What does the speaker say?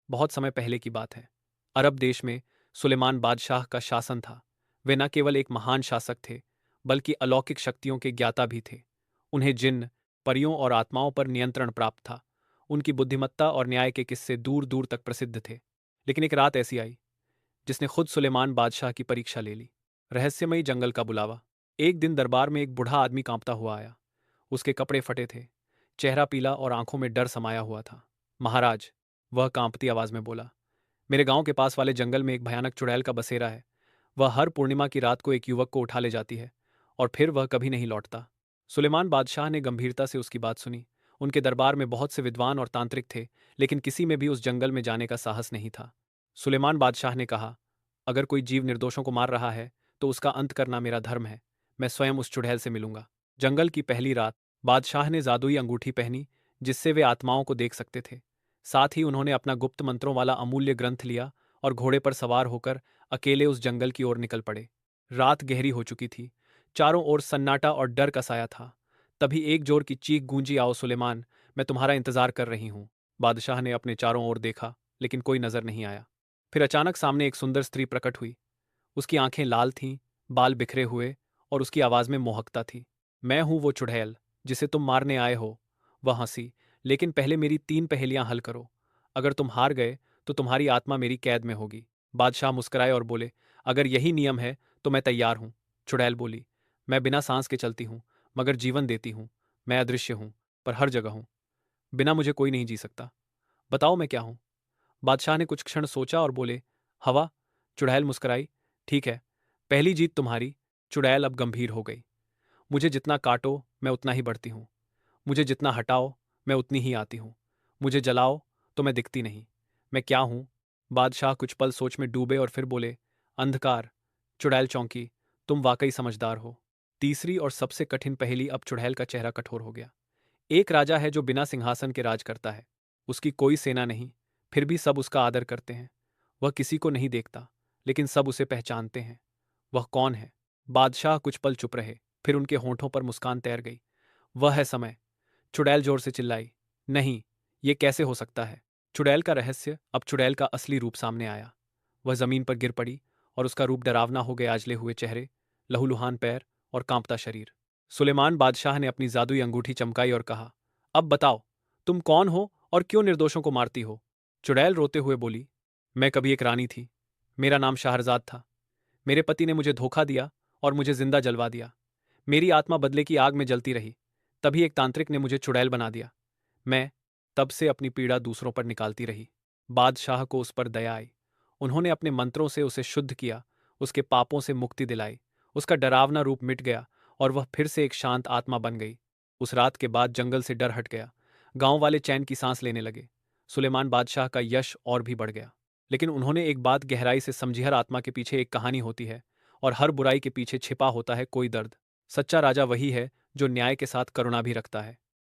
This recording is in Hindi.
बहुत समय पहले की बात है। अरब देश में सुलेमान बादशाह का शासन था। वे न केवल एक महान शासक थे, बल्कि अलौकिक शक्तियों के ज्ञाता भी थे। उन्हें जिन्न, परियों और आत्माओं पर नियंत्रण प्राप्त था। उनकी बुद्धिमत्ता और न्याय के किस्से दूर दूर तक प्रसिद्ध थे। लेकिन एक रात ऐसी आई जिसने खुद सुलेमान बादशाह की परीक्षा ले ली। रहस्यमयी जंगल का बुलावा। एक दिन दरबार में एक बूढ़ा आदमी कांपता हुआ आया। उसके कपड़े फटे थे, चेहरा पीला और आंखों में डर समाया हुआ था। महाराज, वह कांपती आवाज में बोला, मेरे गांव के पास वाले जंगल में एक भयानक चुड़ैल का बसेरा है। वह हर पूर्णिमा की रात को एक युवक को उठा ले जाती है और फिर वह कभी नहीं लौटता। सुलेमान बादशाह ने गंभीरता से उसकी बात सुनी। उनके दरबार में बहुत से विद्वान और तांत्रिक थे, लेकिन किसी में भी उस जंगल में जाने का साहस नहीं था। सुलेमान बादशाह ने कहा, अगर कोई जीव निर्दोषों को मार रहा है तो उसका अंत करना मेरा धर्म है। मैं स्वयं उस चुड़ैल से मिलूंगा। जंगल की पहली रात बादशाह ने जादुई अंगूठी पहनी, जिससे वे आत्माओं को देख सकते थे। साथ ही उन्होंने अपना गुप्त मंत्रों वाला अमूल्य ग्रंथ लिया और घोड़े पर सवार होकर अकेले उस जंगल की ओर निकल पड़े। रात गहरी हो चुकी थी। चारों ओर सन्नाटा और डर का साया था। तभी एक जोर की चीख गूंजी, आओ सुलेमान, मैं तुम्हारा इंतजार कर रही हूं। बादशाह ने अपने चारों ओर देखा, लेकिन कोई नजर नहीं आया। फिर अचानक सामने एक सुंदर स्त्री प्रकट हुई। उसकी आंखें लाल थीं, बाल बिखरे हुए, और उसकी आवाज में मोहकता थी। मैं हूं वो चुड़ैल जिसे तुम मारने आए हो। वह हंसी, लेकिन पहले मेरी 3 पहेलियां हल करो। अगर तुम हार गए तो तुम्हारी आत्मा मेरी कैद में होगी। बादशाह मुस्कुराए और बोले, अगर यही नियम है तो मैं तैयार हूं। चुड़ैल बोली, मैं बिना सांस के चलती हूं, मगर जीवन देती हूं। मैं अदृश्य हूं, पर हर जगह हूं। बिना मुझे कोई नहीं जी सकता। बताओ मैं क्या हूं? बादशाह ने कुछ क्षण सोचा और बोले, हवा। चुड़ैल मुस्कुराई, ठीक है, पहली जीत तुम्हारी। चुड़ैल अब गंभीर हो गई। मुझे जितना काटो मैं उतना ही बढ़ती हूँ। मुझे जितना हटाओ मैं उतनी ही आती हूँ। मुझे जलाओ तो मैं दिखती नहीं। मैं क्या हूँ? बादशाह कुछ पल सोच में डूबे और फिर बोले, अंधकार। चुड़ैल चौंकी, तुम वाकई समझदार हो। तीसरी और सबसे कठिन पहेली। अब चुड़ैल का चेहरा कठोर हो गया। एक राजा है जो बिना सिंहासन के राज करता है। उसकी कोई सेना नहीं, फिर भी सब उसका आदर करते हैं। वह किसी को नहीं देखता, लेकिन सब उसे पहचानते हैं। वह कौन है? बादशाह कुछ पल चुप रहे, फिर उनके होंठों पर मुस्कान तैर गई। वह है समय। चुड़ैल जोर से चिल्लाई, नहीं, ये कैसे हो सकता है? चुड़ैल का रहस्य। अब चुड़ैल का असली रूप सामने आया। वह जमीन पर गिर पड़ी और उसका रूप डरावना हो गया। आजले हुए चेहरे, लहूलुहान पैर और कांपता शरीर। सुलेमान बादशाह ने अपनी जादुई अंगूठी चमकाई और कहा, अब बताओ, तुम कौन हो और क्यों निर्दोषों को मारती हो? चुड़ैल रोते हुए बोली, मैं कभी एक रानी थी। मेरा नाम शाहरजाद था। मेरे पति ने मुझे धोखा दिया और मुझे जिंदा जलवा दिया। मेरी आत्मा बदले की आग में जलती रही। तभी एक तांत्रिक ने मुझे चुड़ैल बना दिया। मैं तब से अपनी पीड़ा दूसरों पर निकालती रही। बादशाह को उस पर दया आई। उन्होंने अपने मंत्रों से उसे शुद्ध किया, उसके पापों से मुक्ति दिलाई। उसका डरावना रूप मिट गया और वह फिर से एक शांत आत्मा बन गई। उस रात के बाद जंगल से डर हट गया। गांव वाले चैन की सांस लेने लगे। सुलेमान बादशाह का यश और भी बढ़ गया। लेकिन उन्होंने एक बात गहराई से समझी, हर आत्मा के पीछे एक कहानी होती है, और हर बुराई के पीछे छिपा होता है कोई दर्द। सच्चा राजा वही है जो न्याय के साथ करुणा भी रखता है।